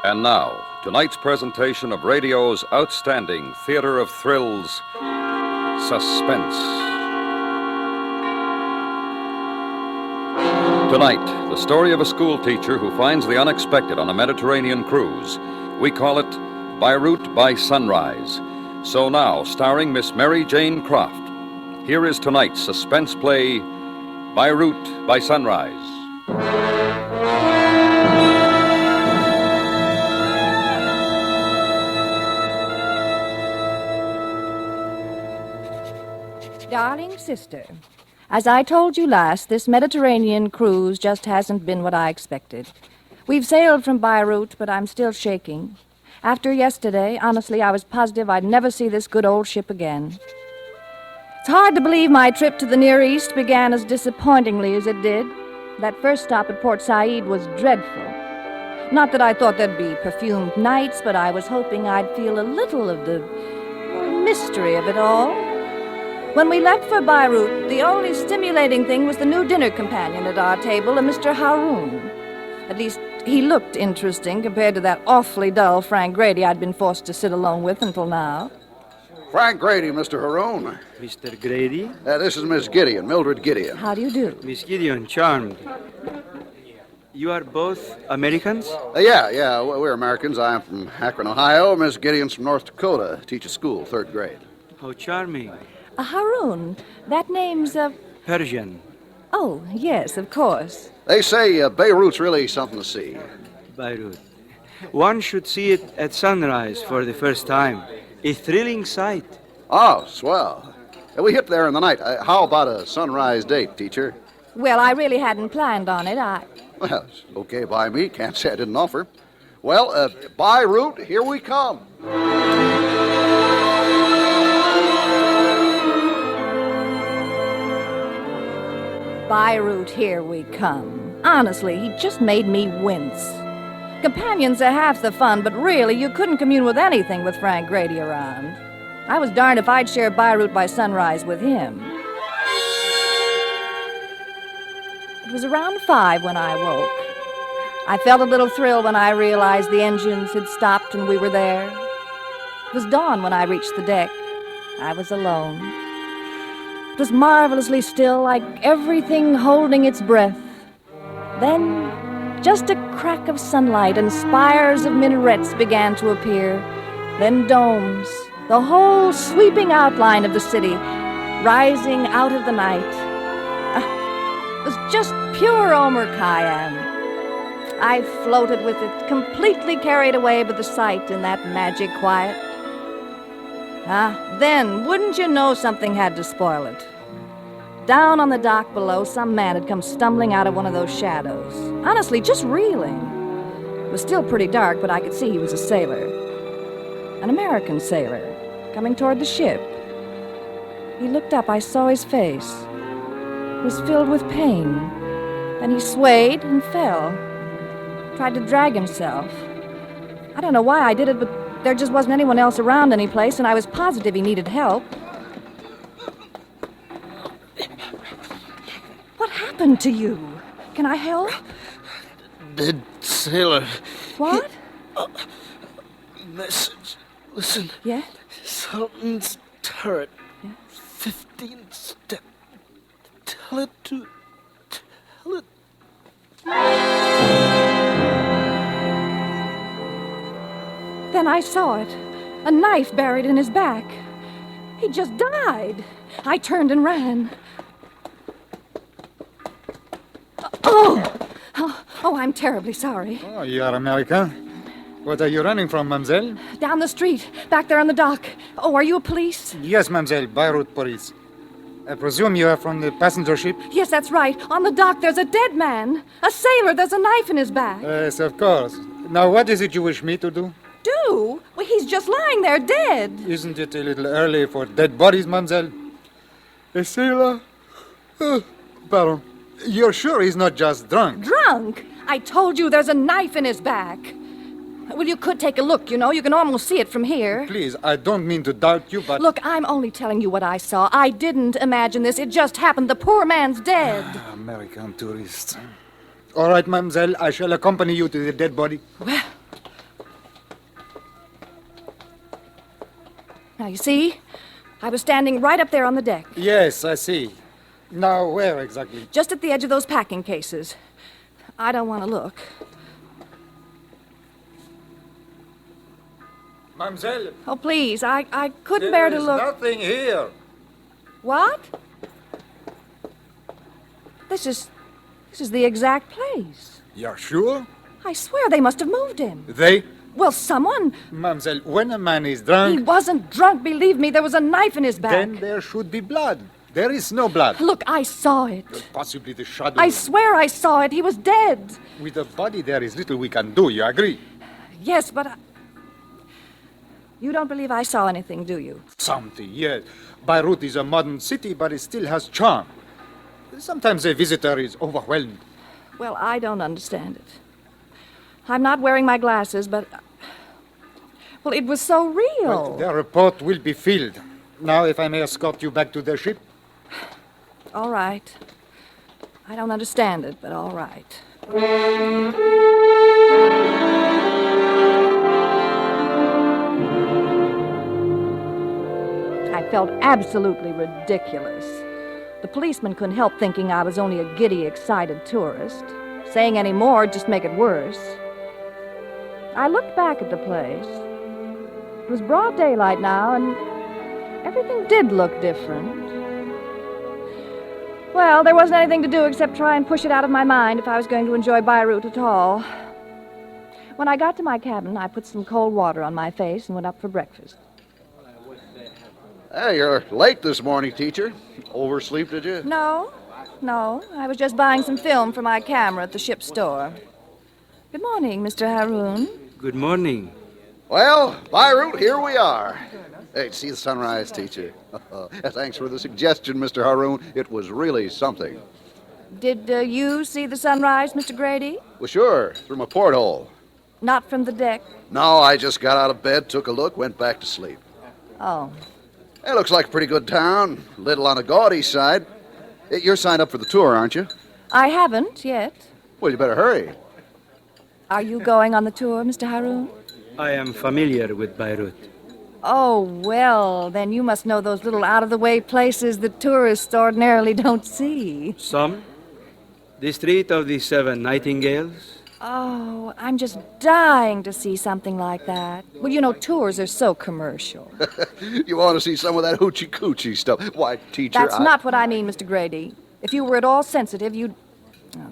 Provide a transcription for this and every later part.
And now, tonight's presentation of radio's outstanding theater of thrills, Suspense. Tonight, the story of a school teacher who finds the unexpected on a Mediterranean cruise. We call it Beirut by Sunrise. So now, starring Miss Mary Jane Croft, here is tonight's suspense play, Beirut by Sunrise. Darling sister, as I told you last, this Mediterranean cruise just hasn't been what I expected. We've sailed from Beirut, but I'm still shaking. After yesterday, honestly, I was positive I'd never see this good old ship again. It's hard to believe my trip to the Near East began as disappointingly as it did. That first stop at Port Said was dreadful. Not that I thought there'd be perfumed nights, but I was hoping I'd feel a little of the mystery of it all. When we left for Beirut, the only stimulating thing was the new dinner companion at our table, a Mr. Haroun. At least, he looked interesting compared to that awfully dull Frank Grady I'd been forced to sit alone with until now. Frank Grady, Mr. Haroun. Mr. Grady? This is Miss Gideon, Mildred Gideon. How do you do? Miss Gideon, charmed. You are both Americans? Yeah, we're Americans. I'm from Akron, Ohio. Miss Gideon's from North Dakota. Teaches school, 3rd grade. How charming. Haroun, that name's Persian. Oh, yes, of course. They say Beirut's really something to see. Beirut. One should see it at sunrise for the first time. A thrilling sight. Oh, swell. We hit there in the night. How about a sunrise date, teacher? Well, I really hadn't planned on it. Well, it's okay by me. Can't say I didn't offer. Well, Beirut, here we come. Beirut, here we come. Honestly, he just made me wince. Companions are half the fun, but really, you couldn't commune with anything with Frank Grady around. I was darned if I'd share Beirut by sunrise with him. It was around 5 when I woke. I felt a little thrill when I realized the engines had stopped and we were there. It was dawn when I reached the deck. I was alone. It was marvelously still, like everything holding its breath. Then, just a crack of sunlight and spires of minarets began to appear. Then domes, the whole sweeping outline of the city, rising out of the night. It was just pure Omer Khayyam. I floated with it, completely carried away by the sight in that magic quiet. Then, wouldn't you know, something had to spoil it. Down on the dock below, some man had come stumbling out of one of those shadows. Honestly, just reeling. It was still pretty dark, but I could see he was a sailor. An American sailor, coming toward the ship. He looked up, I saw his face. It was filled with pain. Then he swayed and fell. Tried to drag himself. I don't know why I did it, but there just wasn't anyone else around any place, and I was positive he needed help. What happened to you? Can I help? Dead sailor. What? Message. Listen. Yeah? Sultan's turret. Yeah? 15 step. Tell it. Then I saw it. A knife buried in his back. He just died. I turned and ran. Oh, I'm terribly sorry. Oh, you are American? What are you running from, mademoiselle? Down the street, back there on the dock. Oh, are you a police? Yes, mademoiselle, Beirut police. I presume you are from the passenger ship? Yes, that's right. On the dock, there's a dead man. A sailor, there's a knife in his back. Yes, of course. Now, what is it you wish me to do? Do? Well, he's just lying there dead. Isn't it a little early for dead bodies, mademoiselle? A sailor? Pardon. You're sure he's not just drunk? Drunk? I told you there's a knife in his back. Well, you could take a look, you know. You can almost see it from here. Please, I don't mean to doubt you, but... Look, I'm only telling you what I saw. I didn't imagine this. It just happened. The poor man's dead. American tourists. All right, mademoiselle, I shall accompany you to the dead body. Now, you see, I was standing right up there on the deck, Yes, I see. Now, where exactly? just at the edge of those packing cases. I don't want to look. Mademoiselle, Oh, please, I couldn't bear to look. nothing here. What? This is the exact place. You're sure? I swear they must have moved him. They? Well, someone. Mademoiselle, when a man is He drunk, wasn't drunk, believe me. There was a knife in his back. then there should be blood. There is no blood. Look, I saw it. Possibly the shadow. I swear I saw it. He was dead. With the body, there is little we can do, you agree? Yes, but you don't believe I saw anything, do you? Something, yes. Beirut is a modern city, but it still has charm. Sometimes a visitor is overwhelmed. Well, I don't understand it. I'm not wearing my glasses, but... Well, it was so real. But the report will be filled. Now, if I may escort you back to the ship. All right. I don't understand it, but all right. I felt absolutely ridiculous. The policeman couldn't help thinking I was only a giddy, excited tourist. Saying any more would just make it worse. I looked back at the place. It was broad daylight now, and everything did look different. Well, there wasn't anything to do except try and push it out of my mind if I was going to enjoy Beirut at all. When I got to my cabin, I put some cold water on my face and went up for breakfast. Hey, you're late this morning, teacher. Oversleep, did you? No. I was just buying some film for my camera at the ship's store. Good morning, Mr. Haroun. Good morning. Well, Beirut, here we are. Hey, see the sunrise, teacher. Thanks for the suggestion, Mr. Haroun. It was really something. Did you see the sunrise, Mr. Grady? Well, sure, through my porthole. Not from the deck? No, I just got out of bed, took a look, went back to sleep. Oh. It looks like a pretty good town. A little on the gaudy side. You're signed up for the tour, aren't you? I haven't yet. Well, you better hurry. Are you going on the tour, Mr. Haroun? I am familiar with Beirut. Oh, well, then you must know those little out-of-the-way places that tourists ordinarily don't see. Some? The Street of the Seven Nightingales? Oh, I'm just dying to see something like that. Well, you know, tours are so commercial. You want to see some of that hoochie-coochie stuff? Why, teacher, That's not what I mean, Mr. Grady. If you were at all sensitive, you'd... Oh.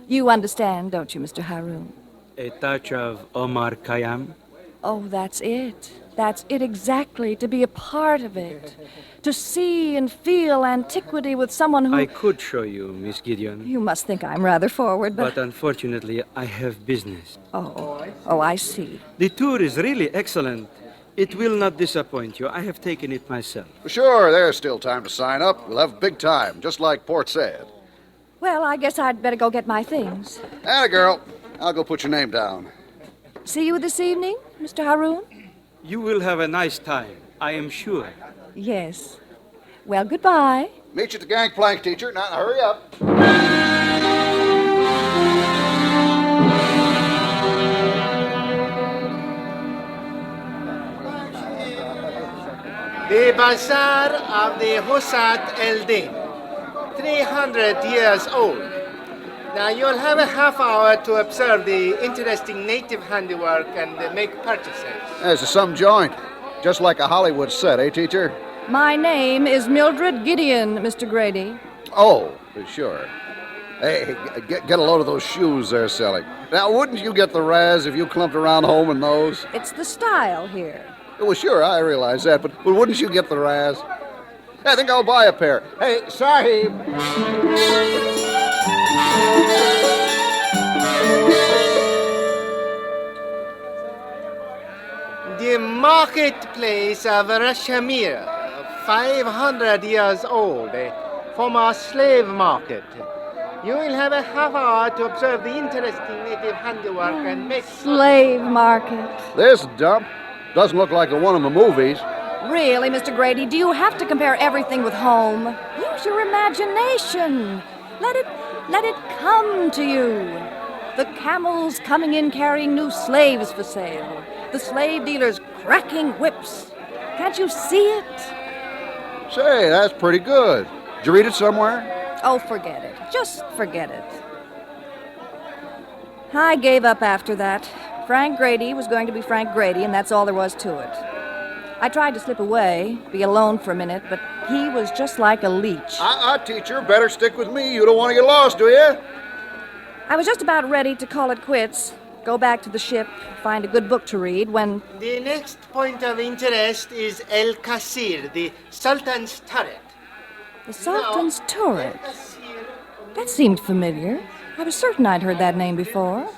You understand, don't you, Mr. Haroun? A touch of Omar Khayyam? Oh, that's it. That's it exactly, to be a part of it. To see and feel antiquity with someone who... I could show you, Miss Gideon. You must think I'm rather forward, But unfortunately, I have business. Oh, I see. The tour is really excellent. It will not disappoint you. I have taken it myself. Sure, there's still time to sign up. We'll have a big time, just like Port said. Well, I guess I'd better go get my things. Atta girl. I'll go put your name down. See you this evening, Mr. Haroun? You will have a nice time, I am sure. Yes. Well, goodbye. Meet you at the gangplank, teacher. Now, hurry up. The Bazaar of the Husat el-Din, 300 years old. Now you'll have a half hour to observe the interesting native handiwork and make purchases. There's some joint. Just like a Hollywood set, eh, teacher? My name is Mildred Gideon, Mr. Grady. Oh, sure. Hey, get a load of those shoes they're selling. Now, wouldn't you get the razz if you clumped around home in those? It's the style here. Well, sure, I realize that, but wouldn't you get the razz? I think I'll buy a pair. Hey, Sahib! The marketplace of Rashamir, 500 years old, a former slave market. You will have a half hour to observe the interesting native handiwork and make... Slave market. This dump doesn't look like the one in the movies. Really, Mr. Grady, do you have to compare everything with home? Use your imagination. Let it come to you. The camels coming in carrying new slaves for sale. The slave dealers cracking whips. Can't you see it? Say, that's pretty good. Did you read it somewhere? Oh, forget it. Just forget it. I gave up after that. Frank Grady was going to be Frank Grady, and that's all there was to it. I tried to slip away, be alone for a minute, but he was just like a leech. Teacher, better stick with me. You don't want to get lost, do you? I was just about ready to call it quits, go back to the ship, find a good book to read, when... The next point of interest is El Qasir, the Sultan's turret. The Sultan's Now, turret. El Qasir... That seemed familiar. I was certain I'd heard that name before.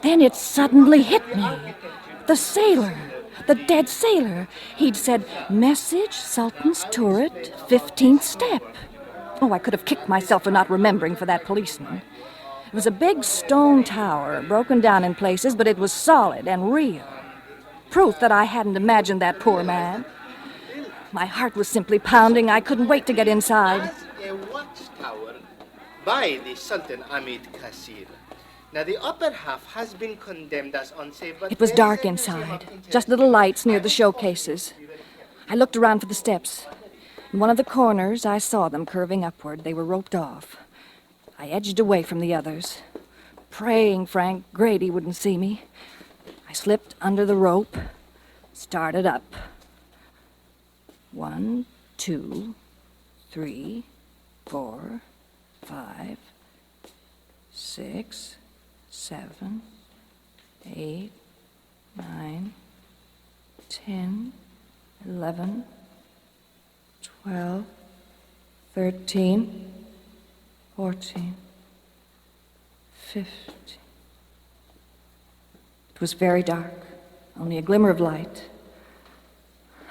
Then it suddenly hit me. The sailor. The dead sailor. He'd said, "Message, Sultan's turret, 15th step." Oh, I could have kicked myself for not remembering for that policeman. It was a big stone tower, broken down in places, but it was solid and real. Proof that I hadn't imagined that poor man. My heart was simply pounding. I couldn't wait to get inside. As a watchtower by the Sultan Ahmed Qasir. Now, the upper half has been condemned as unsafe, but... It was dark inside, just little lights near the showcases. I looked around for the steps. In one of the corners, I saw them curving upward. They were roped off. I edged away from the others, praying Frank Grady wouldn't see me. I slipped under the rope, started up. 1, 2, 3, 4, 5, 6, 7, 8, 9, 10, 11, 12, 13, 14, 15. It was very dark, only a glimmer of light.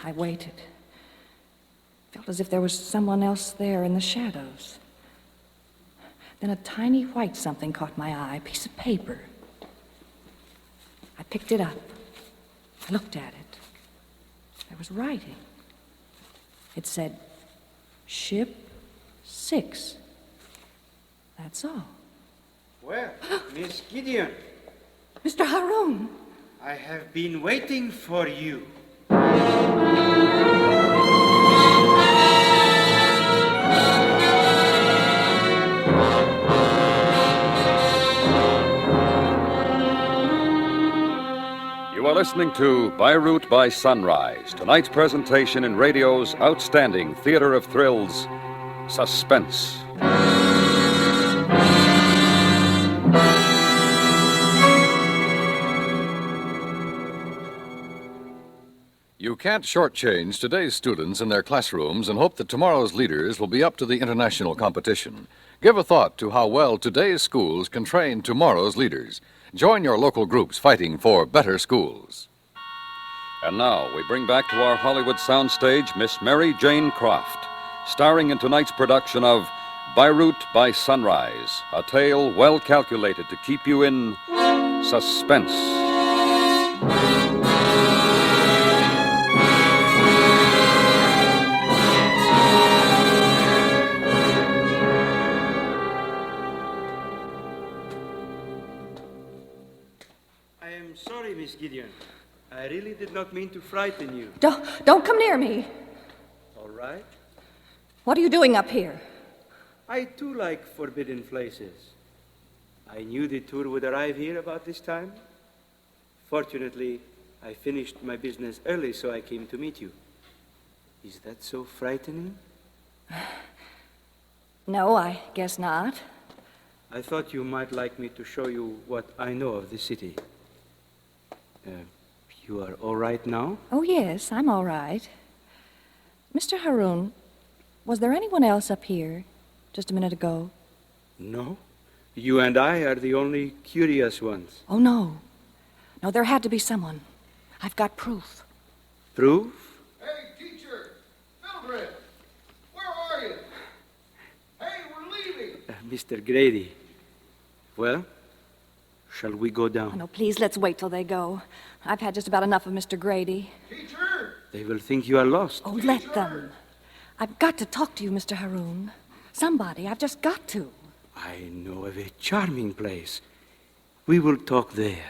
I waited. Felt as if there was someone else there in the shadows. Then a tiny white something caught my eye, a piece of paper. I picked it up. I looked at it. There was writing. It said, "Ship 6. That's all. Well, Miss Gideon, Mr. Haroun! I have been waiting for you. You are listening to Beirut by Sunrise, tonight's presentation in radio's outstanding theater of thrills, Suspense. You can't shortchange today's students in their classrooms and hope that tomorrow's leaders will be up to the international competition. Give a thought to how well today's schools can train tomorrow's leaders. Join your local groups fighting for better schools. And now we bring back to our Hollywood soundstage Miss Mary Jane Croft, starring in tonight's production of Beirut by Sunrise, a tale well calculated to keep you in suspense. I am sorry, Miss Gideon. I really did not mean to frighten you. Don't come near me. All right. What are you doing up here? I too like forbidden places. I knew the tour would arrive here about this time. Fortunately, I finished my business early, so I came to meet you. Is that so frightening? No, I guess not. I thought you might like me to show you what I know of the city. You are all right now? Oh, yes, I'm all right. Mr. Haroun, was there anyone else up here just a minute ago? No. You and I are the only curious ones. Oh, no. No, there had to be someone. I've got proof. Proof? Hey, teacher! Mildred! Where are you? Hey, we're leaving! Mr. Grady. Well, shall we go down? Oh, no, please, let's wait till they go. I've had just about enough of Mr. Grady. Teacher! They will think you are lost. Oh, let them. I've got to talk to you, Mr. Haroun. Somebody, I've just got to. I know of a charming place. We will talk there.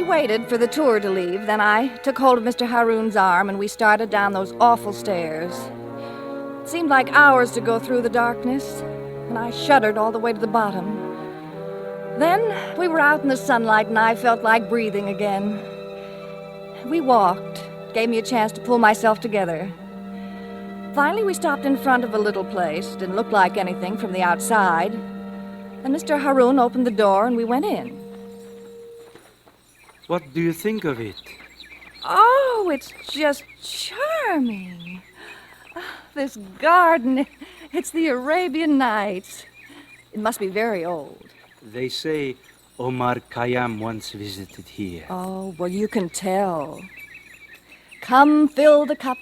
waited for the tour to leave. Then I took hold of Mr. Haroon's arm and we started down those awful stairs. It seemed like hours to go through the darkness, and I shuddered all the way to the bottom. Then we were out in the sunlight and I felt like breathing again. We walked. Gave me a chance to pull myself together. Finally, we stopped in front of a little place. Didn't look like anything from the outside. And Mr. Haroon opened the door and we went in. What do you think of it? Oh, it's just charming. This garden, it's the Arabian Nights. It must be very old. They say Omar Khayyam once visited here. Oh, well, you can tell. Come fill the cup,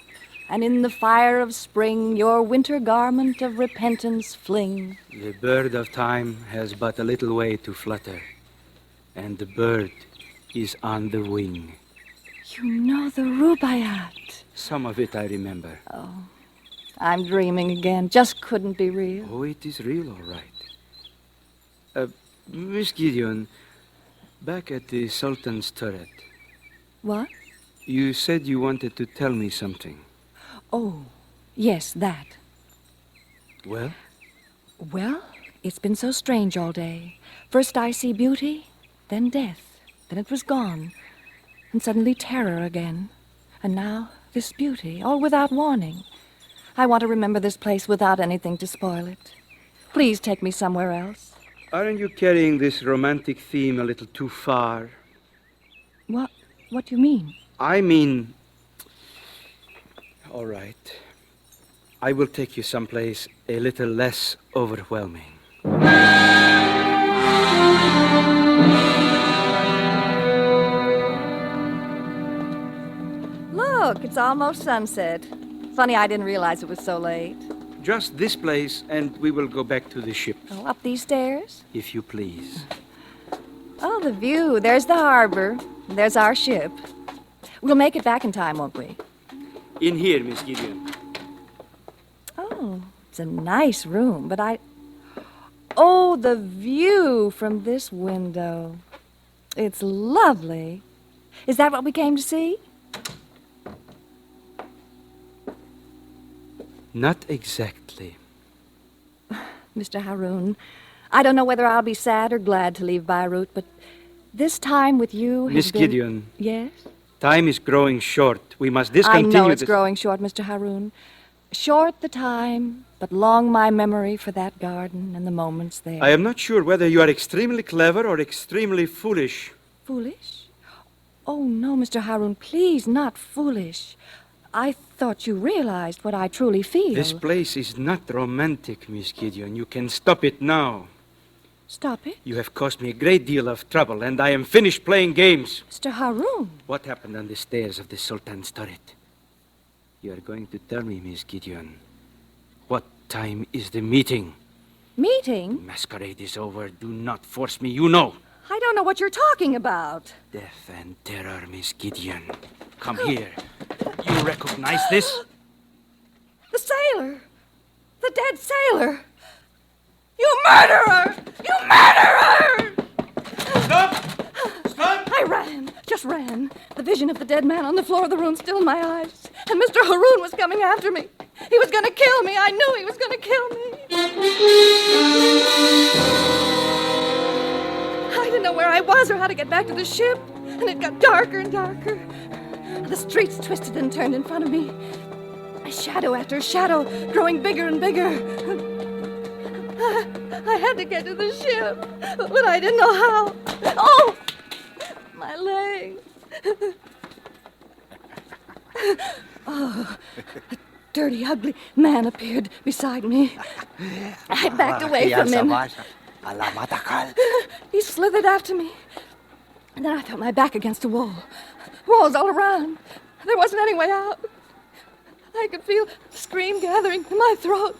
and in the fire of spring your winter garment of repentance fling. The bird of time has but a little way to flutter, and the bird is on the wing. You know the Rubaiyat. Some of it I remember. Oh, I'm dreaming again. Just couldn't be real. Oh, it is real, all right. Miss Gideon, back at the Sultan's turret. What? You said you wanted to tell me something. Oh, yes, that. Well? Well, it's been so strange all day. First I see beauty, then death, then it was gone, and suddenly terror again. And now this beauty, all without warning. I want to remember this place without anything to spoil it. Please take me somewhere else. Aren't you carrying this romantic theme a little too far? What do you mean? I mean... All right. I will take you someplace a little less overwhelming. Look, it's almost sunset. Funny I didn't realize it was so late. Just this place, and we will go back to the ship. Oh, up these stairs? If you please. Oh, the view. There's the harbor. There's our ship. We'll make it back in time, won't we? In here, Miss Gideon. Oh, it's a nice room, but Oh, the view from this window. It's lovely. Is that what we came to see? Not exactly. Mr. Haroon, I don't know whether I'll be sad or glad to leave Beirut, but this time with you has Miss been... Gideon. Yes? Time is growing short. We must discontinue I know it's this... growing short, Mr. Haroon. Short the time, but long my memory for that garden and the moments there. I am not sure whether you are extremely clever or extremely foolish. Foolish? Oh, no, Mr. Haroon, please, not foolish. I thought you realized what I truly feel. This place is not romantic, Miss Gideon. You can stop it now. Stop it? You have caused me a great deal of trouble, and I am finished playing games. Mr. Haroon. What happened on the stairs of the Sultan's turret? You are going to tell me, Miss Gideon. What time is the meeting? Meeting? Masquerade is over. Do not force me, you know. I don't know what you're talking about. Death and terror, Miss Gideon. Come here. You recognize this? The sailor. The dead sailor. You murderer! You murderer! Stop! Stop! I ran, just ran. The vision of the dead man on the floor of the room still in my eyes. And Mr. Haroon was coming after me. He was going to kill me. I knew he was going to kill me. I didn't know where I was or how to get back to the ship. And it got darker and darker. The streets twisted and turned in front of me. Shadow after shadow, growing bigger and bigger. I had to get to the ship, but I didn't know how. Oh! My leg. Oh, a dirty, ugly man appeared beside me. I backed away from him. He slithered after me. And then I felt my back against a wall. Walls all around. There wasn't any way out. I could feel a scream gathering in my throat.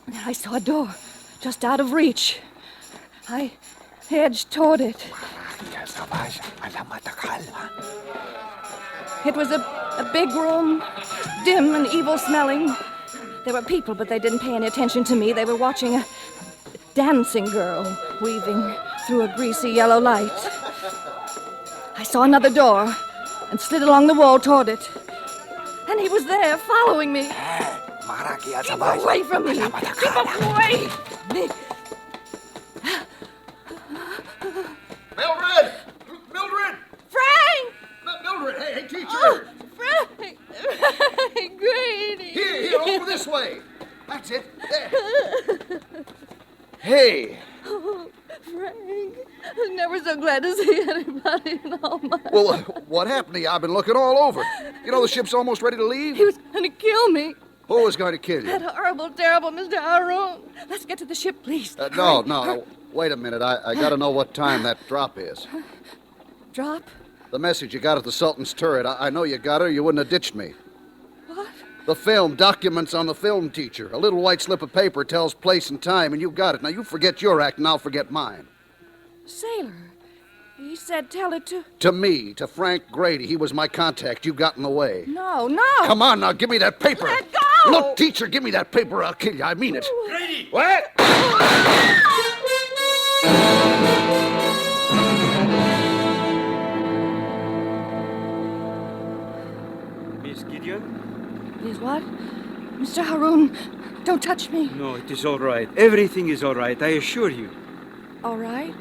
And then I saw a door just out of reach. I edged toward it. It was a big room, dim and evil-smelling. There were people, but they didn't pay any attention to me. They were watching a dancing girl weaving through a greasy yellow light. I saw another door and slid along the wall toward it. And he was there, following me. Keep away from me! Keep away from me! Mildred! Mildred! Frank! Mildred, hey, teacher! Oh, Frank! Frank, Grady! Here, over this way. That's it. There. Hey. Oh, Frank, I'm never so glad to see anybody in all my Well, life. what happened to you? I've been looking all over. You know the ship's almost ready to leave? He was going to kill me. Who was going to kill you? That horrible, terrible Mr. Haroun. Let's get to the ship, please. No. Wait a minute. I got to know what time that drop is. Drop? The message you got at the Sultan's turret. I know you got her. You wouldn't have ditched me. What? The film, documents on the film teacher. A little white slip of paper tells place and time, and you got it. Now, you forget your act, and I'll forget mine. Sailor. He said tell it to... To me, to Frank Grady. He was my contact. You got in the way. No. Come on, now, give me that paper. Let go! Look, teacher, give me that paper. I'll kill you. I mean it. Grady! What? Miss Gideon? Is what? Mr. Haroun, don't touch me. No, it is all right. Everything is all right, I assure you. All right?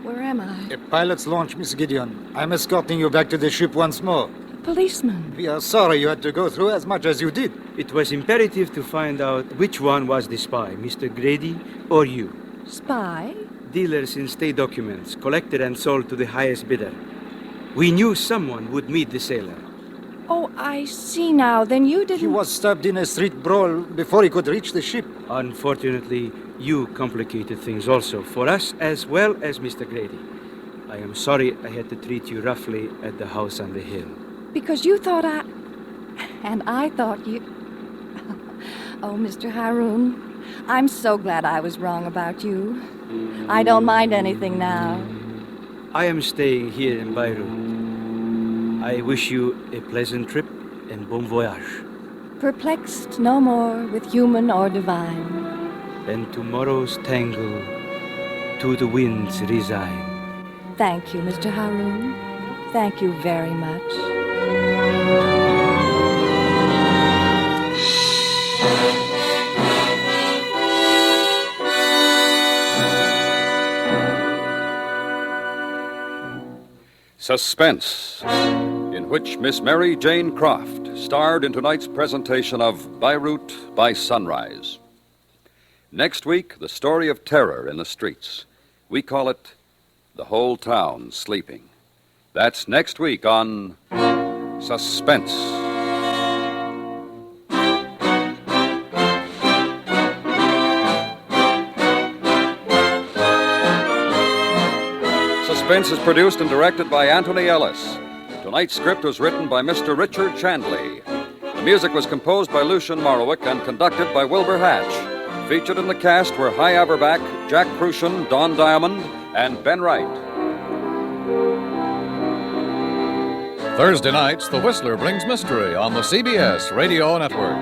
Where am I? A pilot's launch, Miss Gideon. I'm escorting you back to the ship once more. Policeman. We are sorry you had to go through as much as you did. It was imperative to find out which one was the spy, Mr. Grady or you. Spy? Dealers in state documents, collected and sold to the highest bidder. We knew someone would meet the sailor. Oh, I see now. Then you didn't... He was stabbed in a street brawl before he could reach the ship. Unfortunately, you complicated things also, for us as well as Mr. Grady. I am sorry I had to treat you roughly at the house on the hill. Because you thought I... And I thought you... Oh, Mr. Haroun, I'm so glad I was wrong about you. I don't mind anything now. I am staying here in Beirut. I wish you a pleasant trip and bon voyage. Perplexed no more with human or divine. And tomorrow's tangle to the winds resign. Thank you, Mr. Haroun. Thank you very much. Suspense, in which Miss Mary Jane Croft starred in tonight's presentation of Beirut by Sunrise. Next week, the story of terror in the streets. We call it The Whole Town Sleeping. That's next week on Suspense. Suspense is produced and directed by Anthony Ellis. Tonight's script was written by Mr. Richard Chandley. The music was composed by Lucian Morowick and conducted by Wilbur Hatch. Featured in the cast were Hy Averback, Jack Crucian, Don Diamond, and Ben Wright. Thursday nights, The Whistler brings mystery on the CBS Radio Network.